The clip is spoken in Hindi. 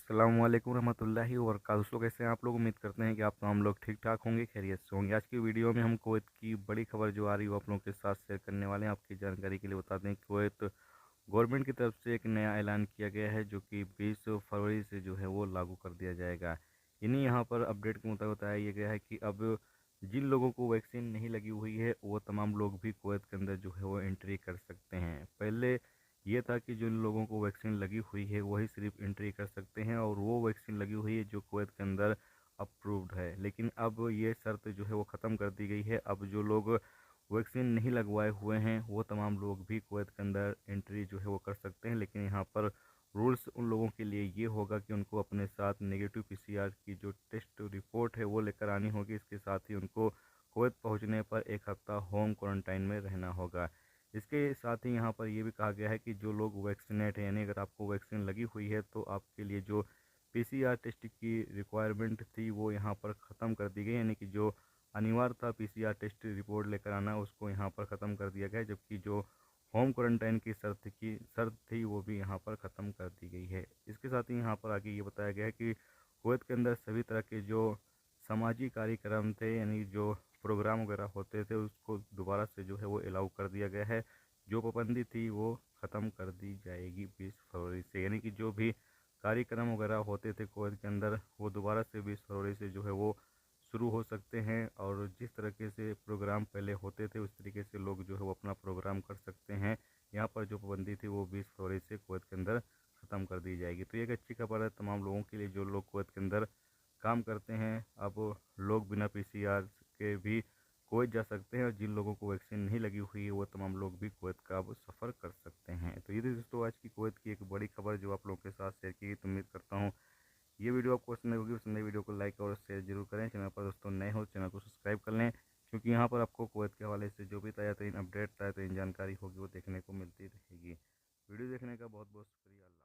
अस्सलाम वालेकुम रहमतुल्लाहि व बरकातहू। दोस्तों, कैसे हैं आप लोग? उम्मीद करते हैं कि आप तमाम लोग ठीक ठाक होंगे, खैरियत से होंगे। आज की वीडियो में हम कुवैत की बड़ी खबर जो आ रही है वो आप लोगों के साथ शेयर करने वाले हैं। आपकी जानकारी के लिए बता दें, कुवैत गवर्नमेंट की तरफ से एक नया ऐलान किया गया है जो कि 20 फरवरी से जो है वो लागू कर दिया जाएगा। इन्हीं यहाँ पर अपडेट के मुताबिक बताया गया है कि अब जिन लोगों को वैक्सीन नहीं लगी हुई है वो तमाम लोग भी कुवैत के अंदर जो है वो एंट्री कर सकते हैं। पहले ये था कि जिन लोगों को वैक्सीन लगी हुई है वही सिर्फ एंट्री कर सकते हैं और वो वैक्सीन लगी हुई है जो कुवैत के अंदर अप्रूव्ड है। लेकिन अब ये शर्त जो है वो ख़त्म कर दी गई है। अब जो लोग वैक्सीन नहीं लगवाए हुए हैं वो तमाम लोग भी कुवैत के अंदर एंट्री जो है वो कर सकते हैं। लेकिन यहाँ पर रूल्स उन लोगों के लिए ये होगा कि उनको अपने साथ नेगेटिव पीसीआर की जो टेस्ट रिपोर्ट है वो लेकर आनी होगी। इसके साथ ही उनको कुवैत पहुँचने पर एक हफ्ता होम क्वारंटाइन में रहना होगा। इसके साथ ही यहाँ पर यह भी कहा गया है कि जो लोग वैक्सीनेट हैं, यानी अगर आपको वैक्सीन लगी हुई है तो आपके लिए जो पीसीआर टेस्ट की रिक्वायरमेंट थी वो यहाँ पर ख़त्म कर दी गई। यानी कि जो अनिवार्य था पीसीआर टेस्ट रिपोर्ट लेकर आना उसको यहाँ पर ख़त्म कर दिया गया है। जबकि जो होम क्वारंटाइन की शर्त थी वो भी यहाँ पर ख़त्म कर दी गई है। इसके साथ ही यहाँ पर आगे ये बताया गया है कि कुवैत के अंदर सभी तरह के जो सामाजिक कार्यक्रम थे, यानी जो प्रोग्राम वगैरह होते थे, उसको दोबारा से जो है वो अलाउ कर दिया गया है। जो पाबंदी थी वो ख़त्म कर दी जाएगी 20 फरवरी से। यानी कि जो भी कार्यक्रम वगैरह होते थे कुवैत के अंदर वो दोबारा से 20 फरवरी से जो है वो शुरू हो सकते हैं। और जिस तरीके से प्रोग्राम पहले होते थे उस तरीके से लोग जो है वो अपना प्रोग्राम कर सकते हैं। यहाँ पर जो पाबंदी थी वो 20 फरवरी से कुवैत के अंदर ख़त्म कर दी जाएगी। तो ये एक अच्छी खबर है तमाम लोगों के लिए जो लोग कुवैत के अंदर काम करते हैं। अब लोग बिना पीसीआर के भी कुवैत जा सकते हैं और जिन लोगों को वैक्सीन नहीं लगी हुई है वो तमाम लोग भी कुवैत का अब सफ़र कर सकते हैं। तो ये थी दोस्तों आज की कुवैत की एक बड़ी खबर जो आप लोगों के साथ शेयर की। तो उम्मीद करता हूँ ये वीडियो आपको पसंद आई होगी। पसंद आई वीडियो को लाइक और शेयर जरूर करें। चैनल पर दोस्तों नए हो चैनल को सब्सक्राइब कर लें, क्योंकि यहाँ पर आपको कुवैत के हवाले से जो भी ताज़ा तरीन अपडेट ताज़ा तरीन जानकारी होगी वो देखने को मिलती रहेगी। वीडियो देखने का बहुत बहुत शुक्रिया।